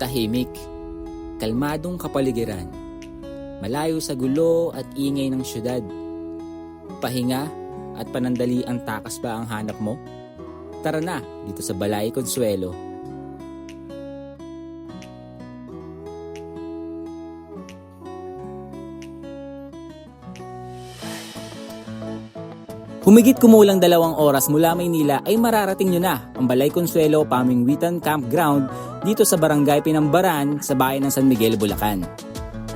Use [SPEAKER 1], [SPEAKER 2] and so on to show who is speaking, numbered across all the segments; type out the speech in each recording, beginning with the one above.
[SPEAKER 1] Tahimik, kalmadong kapaligiran, malayo sa gulo at ingay ng syudad. Pahinga at panandali ang takas ba ang hanap mo? Tara na dito sa Balay Consuelo. Humigit kumulang 2 oras mula Maynila ay mararating nyo na ang Balay Consuelo Pamingwitan Campground dito sa Barangay Pinambaran sa bayan ng San Miguel, Bulacan.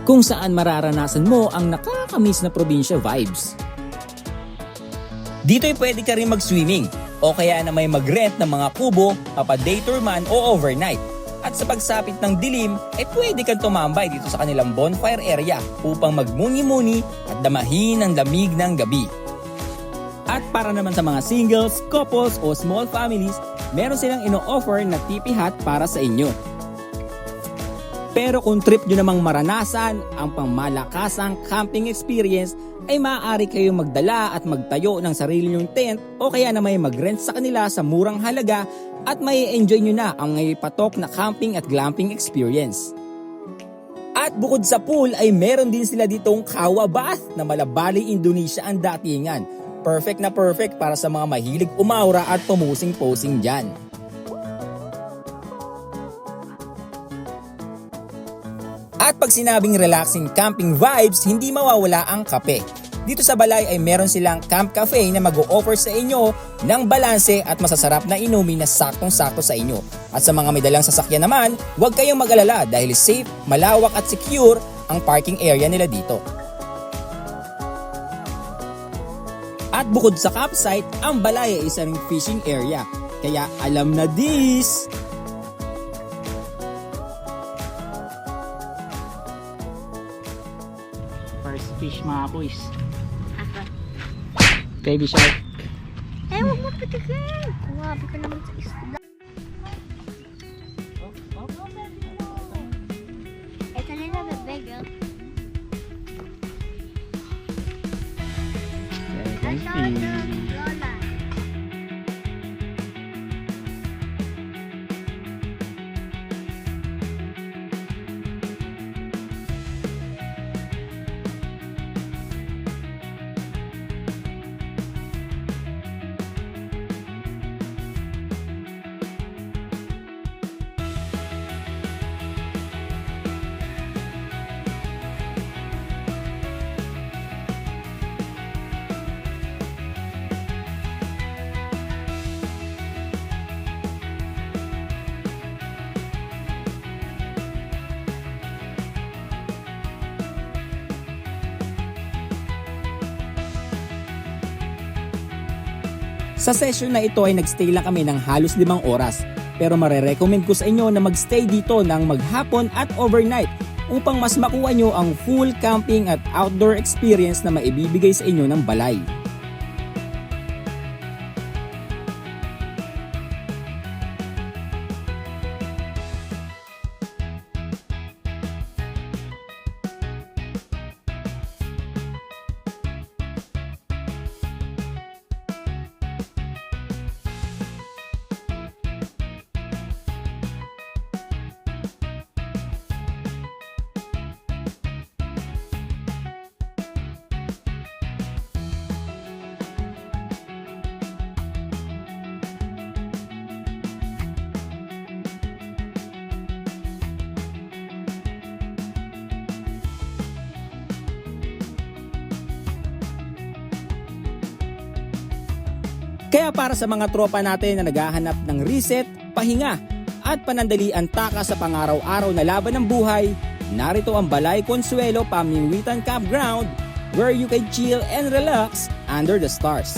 [SPEAKER 1] Kung saan mararanasan mo ang nakakamiss na probinsya vibes. Dito ay pwede ka rin mag-swimming o kaya na may mag-rent ng mga kubo, day tour man o overnight. At sa pagsapit ng dilim ay pwede kang tumambay dito sa kanilang bonfire area upang magmuni-muni at damahin ang lamig ng gabi. At para naman sa mga singles, couples o small families, meron silang ino-offer na tipi hut para sa inyo. Pero kung trip nyo namang maranasan ang pangmalakasang camping experience, ay maaari kayong magdala at magtayo ng sarili nyong tent o kaya na may mag-rent sa kanila sa murang halaga at may enjoy nyo na ang ngay patok na camping at glamping experience. At bukod sa pool ay meron din sila ditong Kawa Bath na Malabali, Indonesia ang datingan. Perfect na perfect para sa mga mahilig umaura at pumusing-posing dyan. At pag sinabing relaxing camping vibes, hindi mawawala ang kape. Dito sa Balay ay meron silang Camp Cafe na mag-o-offer sa inyo ng balanse at masasarap na inumin na saktong-sakto sa inyo. At sa mga may dalang sasakyan naman, huwag kayong mag-alala dahil safe, malawak at secure ang parking area nila dito. At bukod sa campsite, ang Balay ay isa ring fishing area. Kaya alam na this!
[SPEAKER 2] First fish mga boys. Baby shark.
[SPEAKER 3] Huwag mo patigil. Kuwabi ka naman sa isda. Ito nila bebeg.
[SPEAKER 2] Second fish.
[SPEAKER 3] Lola.
[SPEAKER 1] Sa session na ito ay nagstay lang kami ng halos 5 oras. Pero marerecommend ko sa inyo na magstay dito ng maghapon at overnight upang mas makuha nyo ang full camping at outdoor experience na maibibigay sa inyo ng Balay. Kaya para sa mga tropa natin na naghahanap ng reset, pahinga at panandalian taka sa pangaraw-araw na laban ng buhay, narito ang Balay Consuelo Pamingwitan Campground where you can chill and relax under the stars.